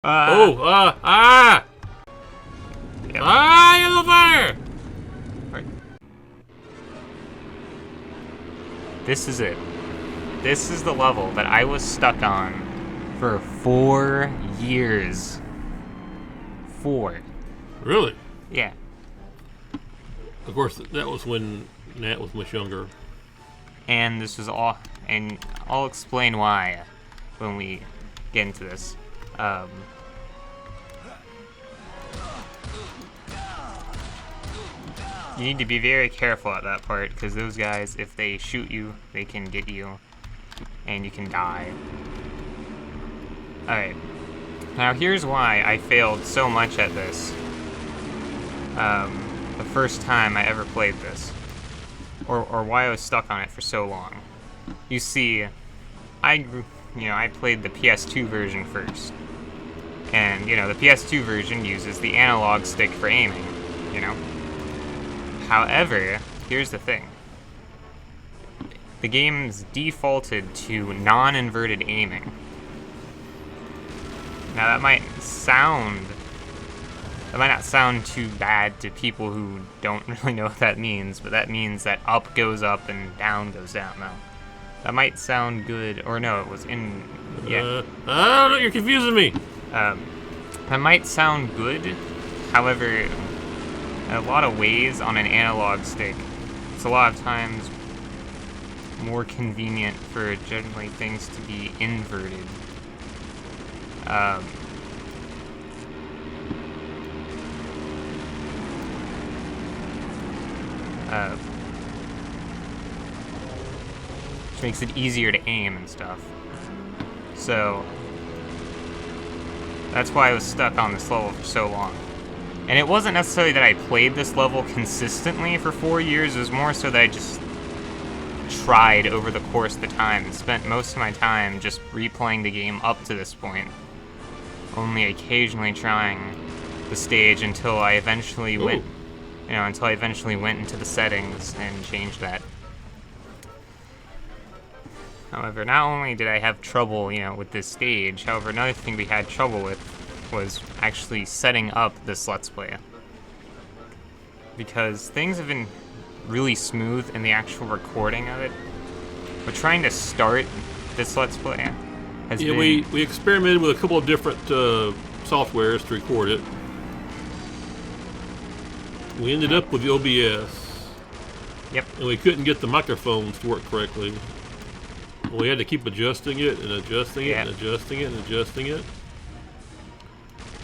Yep. Yellow fire! Right. This is it. This is the level that I was stuck on for 4 years. 4. Really? Yeah. Of course, that was when Nat was much younger. And this was all, and I'll explain why when we get into this. You need to be very careful at that part, because those guys, if they shoot you, they can get you, and you can die. Alright. Now here's why I failed so much at this. The first time I ever played this. Or why I was stuck on it for so long. You see, I played the PS2 version first. And, the PS2 version uses the analog stick for aiming, However, here's the thing. The game's defaulted to non-inverted aiming. Now that might not sound too bad to people who don't really know what that means, but that means that up goes up and down goes down. No. That might sound good, or no, it was in, yeah. You're confusing me. That might sound good, however, in a lot of ways on an analog stick, it's a lot of times more convenient for generally things to be inverted. Which makes it easier to aim and stuff. So that's why I was stuck on this level for so long. And it wasn't necessarily that I played this level consistently for 4 years, it was more so that I just tried over the course of the time and spent most of my time just replaying the game up to this point. Only occasionally trying the stage until I eventually went into the settings and changed that. However, not only did I have trouble, with this stage, however, another thing we had trouble with was actually setting up this Let's Play. Because things have been really smooth in the actual recording of it, but trying to start this Let's Play has been... we experimented with a couple of different softwares to record it. We ended up with the OBS. Yep. And we couldn't get the microphones to work correctly. We had to keep adjusting it and adjusting it and adjusting it and adjusting it.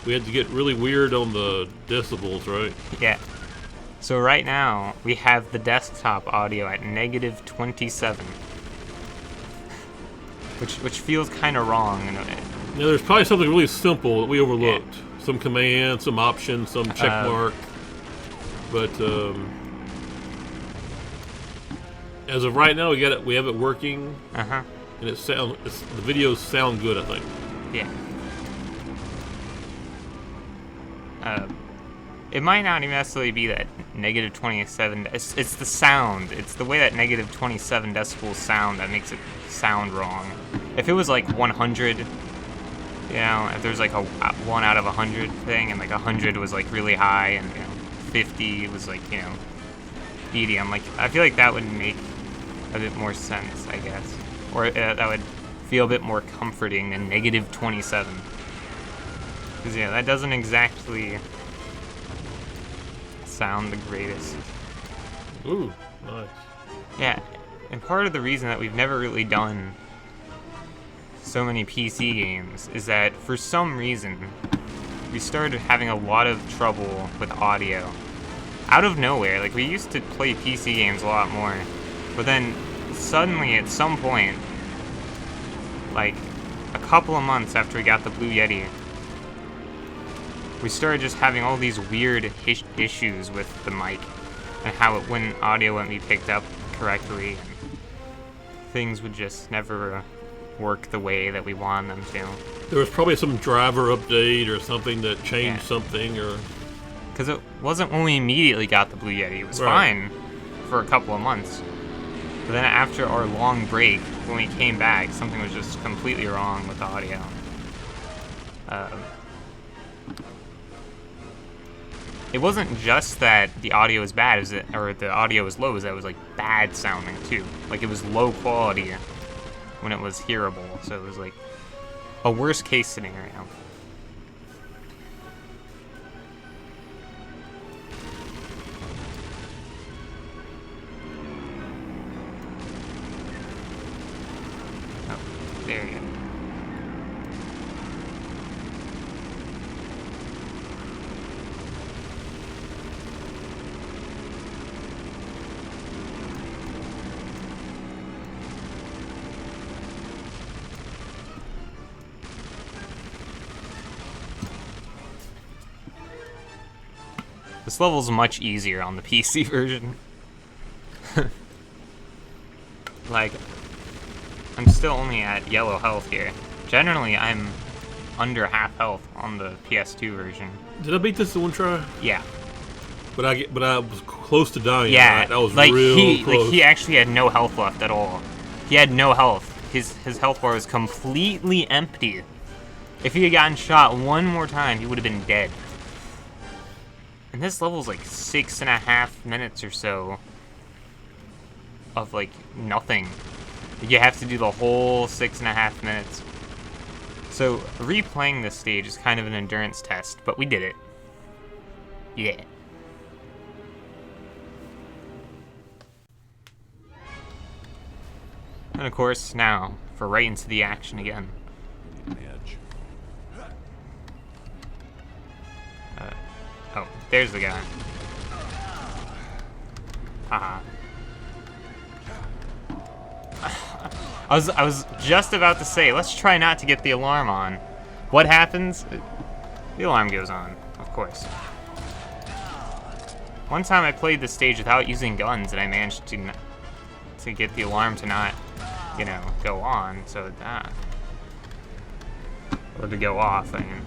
We had to get really weird on the decibels, right? Yeah. So right now, we have the desktop audio at -27. Which feels kind of wrong. Now, there's probably something really simple that we overlooked. Yeah. Some command, some option, some check mark. But as of right now, we have it working. And the videos sound good, I think. Yeah. It might not even necessarily be that -27. It's the sound. It's the way that -27 decibels sound that makes it sound wrong. If it was like 100, if there's like a 1 out of 100 thing, and like 100 was like really high, and 50 was like medium. Like I feel like that would make a bit more sense, I guess, or that would feel a bit more comforting than -27. Because that doesn't exactly sound the greatest. Ooh, nice. Yeah, and part of the reason that we've never really done so many PC games is that for some reason we started having a lot of trouble with audio. Out of nowhere, like we used to play PC games a lot more, but then suddenly at some point, like a couple of months after we got the Blue Yeti, we started just having all these weird issues with the mic and how when audio wouldn't be picked up correctly. Things would just never work the way that we wanted them to. There was probably some driver update or something that changed something, or... Because it wasn't when we immediately got the Blue Yeti. It was fine for a couple of months. But then after our long break, when we came back, something was just completely wrong with the audio. It wasn't just that the audio was bad, or the audio was low, it was that it was like bad sounding too. Like it was low quality when it was hearable, so it was like a worst case scenario. Oh, there you go. This level's much easier on the PC version. Like, I'm still only at yellow health here. Generally, I'm under half health on the PS2 version. Did I beat this in one try? Yeah. But I was close to dying. Yeah, Right? That was like real close. he actually had no health left at all. He had no health. His health bar was completely empty. If he had gotten shot one more time, he would have been dead. And this level's like 6.5 minutes or so of like nothing. You have to do the whole 6.5 minutes. So replaying this stage is kind of an endurance test, but we did it. Yeah. And of course, now for right into the action again. Oh, there's the guy. Haha. I was just about to say, let's try not to get the alarm on. What happens? The alarm goes on, of course. One time I played this stage without using guns, and I managed to get the alarm to not, you know, go on. So that, or to go off. I mean,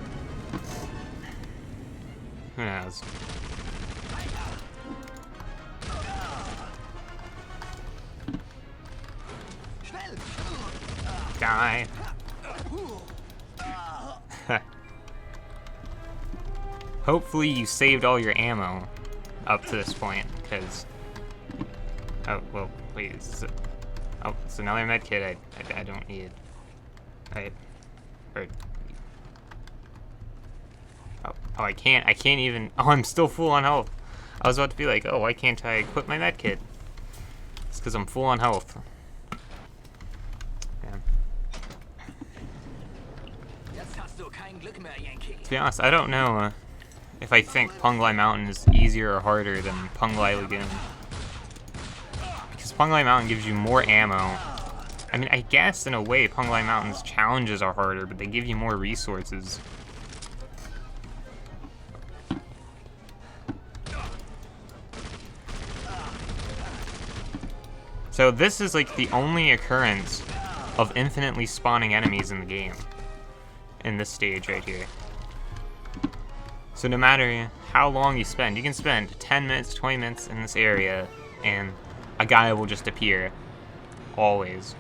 who knows? Die. Hopefully you saved all your ammo up to this point, because... Oh, well, wait, oh, it's another medkit I don't need. Oh, I can't even... Oh, I'm still full on health. I was about to be like, oh, why can't I equip my medkit? It's because I'm full on health. Yeah. To be honest, I don't know if I think Penglai Mountain is easier or harder than Penglai Lagoon. Because Penglai Mountain gives you more ammo. I mean, I guess in a way Penglai Mountain's challenges are harder, but they give you more resources. So this is like the only occurrence of infinitely spawning enemies in the game. In this stage right here. So no matter how long you spend, you can spend 10 minutes, 20 minutes in this area, and a guy will just appear. Always.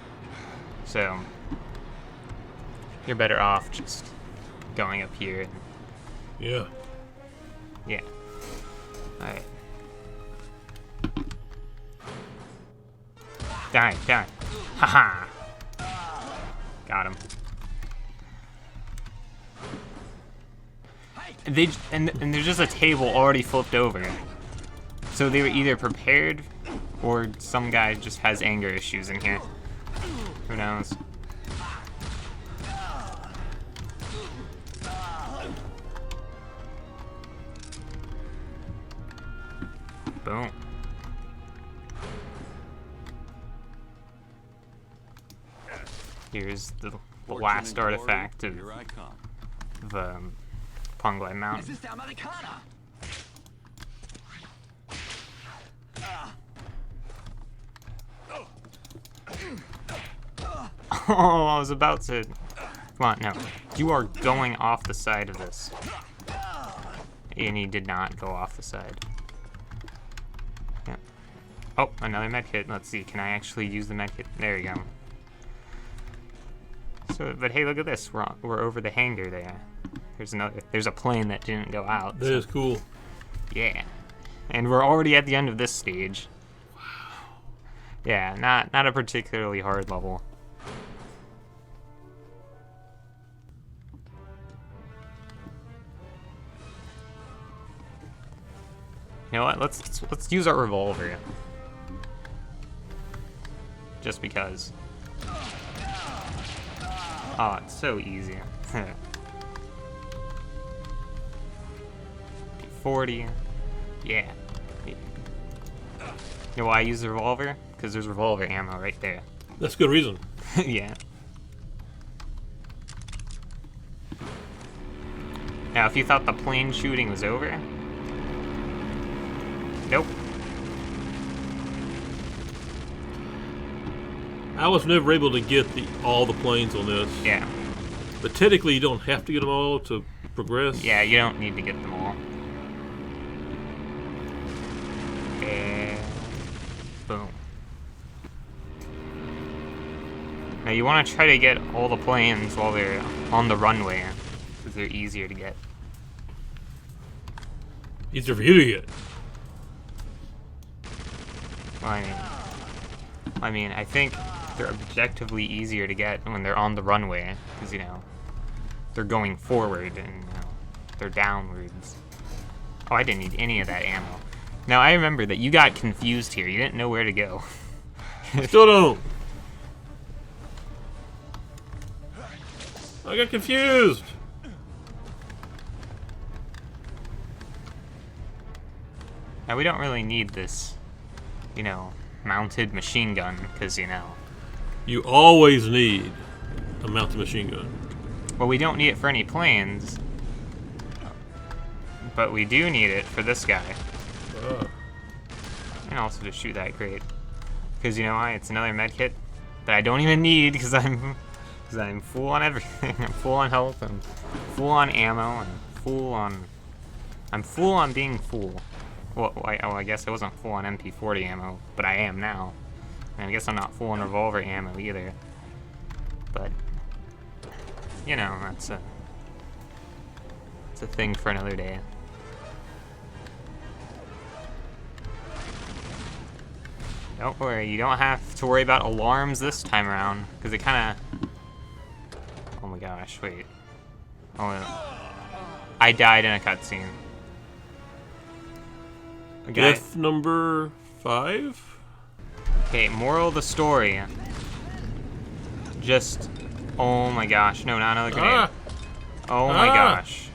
So you're better off just going up here. Yeah. Yeah. Alright. Die. Haha. Got him. And there's just a table already flipped over. So they were either prepared, or some guy just has anger issues in here. Who knows? Boom. Here's the last artifact of Penglai Mountain. Oh, I was about to... Come on, no. You are going off the side of this. And he did not go off the side. Yeah. Oh, another medkit. Let's see, can I actually use the medkit? There you go. So, but hey, look at this. We're over the hangar there. There's a plane that didn't go out. That is cool. Yeah. And we're already at the end of this stage. Wow. Yeah, not a particularly hard level. You know what? Let's use our revolver. Just because. Oh, it's so easy. 40. Yeah. You know why I use the revolver? Because there's revolver ammo right there. That's a good reason. Yeah. Now, if you thought the plane shooting was over, nope. I was never able to get all the planes on this. Yeah. But technically, you don't have to get them all to progress. Yeah, you don't need to get them all. And boom. Now you want to try to get all the planes while they're on the runway, because they're easier to get. Easier for you to get. Well, I mean, I think they're objectively easier to get when they're on the runway, because, you know, they're going forward and, you know, they're downwards. Oh, I didn't need any of that ammo. Now, I remember that you got confused here. You didn't know where to go. Still don't. I got confused. Now, we don't really need this, you know, mounted machine gun, because, you know... You always need a mounted machine gun. Well, we don't need it for any planes, but we do need it for this guy. And also to shoot that crate. Because, you know why? It's another med kit that I don't even need, because I'm full on everything. I'm full on health, and full on ammo, and I'm full on being full. Well, I guess I wasn't full on MP40 ammo, but I am now. And I guess I'm not full on revolver ammo either. But, you know, it's a thing for another day. Don't worry, you don't have to worry about alarms this time around, because it kind of... Oh my gosh, wait. Oh, I died in a cutscene. Death number 5? Okay, moral of the story. Just... Oh my gosh, no, not another grenade. Oh my gosh.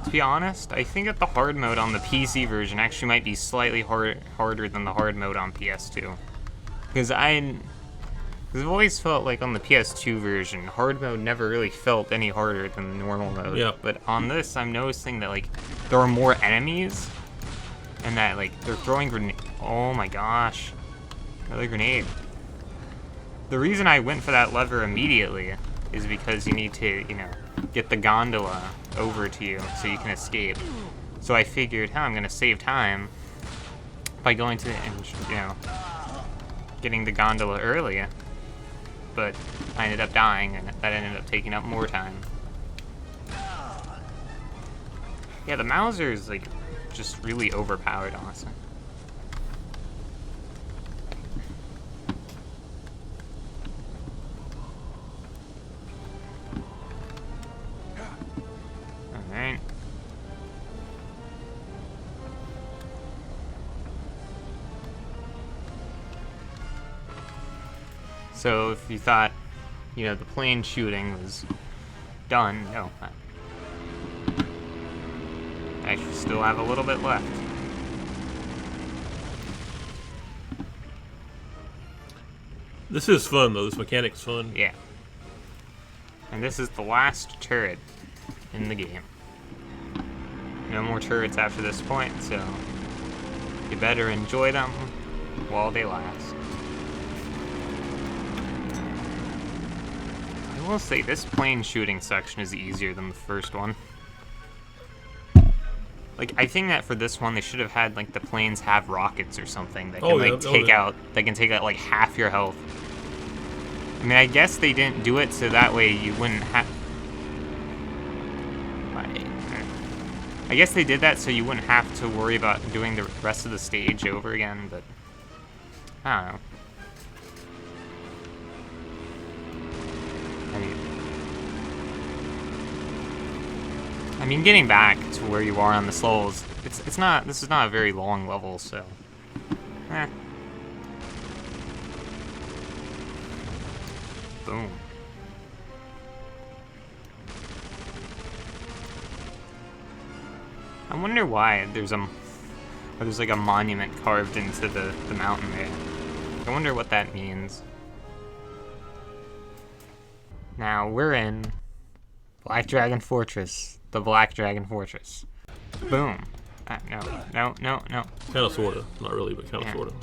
To be honest, I think that the hard mode on the PC version actually might be slightly harder than the hard mode on PS2. Because I've always felt like on the PS2 version, hard mode never really felt any harder than the normal mode. Yeah. But on this, I'm noticing that, like, there are more enemies, and that, like, they're throwing grenades. Oh my gosh. Another grenade. The reason I went for that lever immediately is because you need to, you know, get the gondola over to you so you can escape. So I figured, I'm gonna save time by going to, you know, getting the gondola early. But I ended up dying, and that ended up taking up more time. Yeah, the Mauser is, like, just really overpowered, honestly. Alright. So if you thought, you know, the plane shooting was done, no. I actually still have a little bit left. This is fun, though. This mechanic's fun. Yeah. And this is the last turret in the game. No more turrets after this point, so you better enjoy them while they last. I will say, this plane shooting section is easier than the first one. Like, I think that for this one, they should have had, like, the planes have rockets or something that can, take out like, half your health. I mean, I guess they didn't do it so that way you wouldn't have... I guess they did that so you wouldn't have to worry about doing the rest of the stage over again, but I don't know. I mean, getting back to where you are on the levels, it's not. This is not a very long level, so. Boom. I wonder why there's like a monument carved into the mountain there. I wonder what that means. Now we're in Black Dragon Fortress. The Black Dragon Fortress. Boom. No. Kind of, sort of. Not really, but kind of, sort of.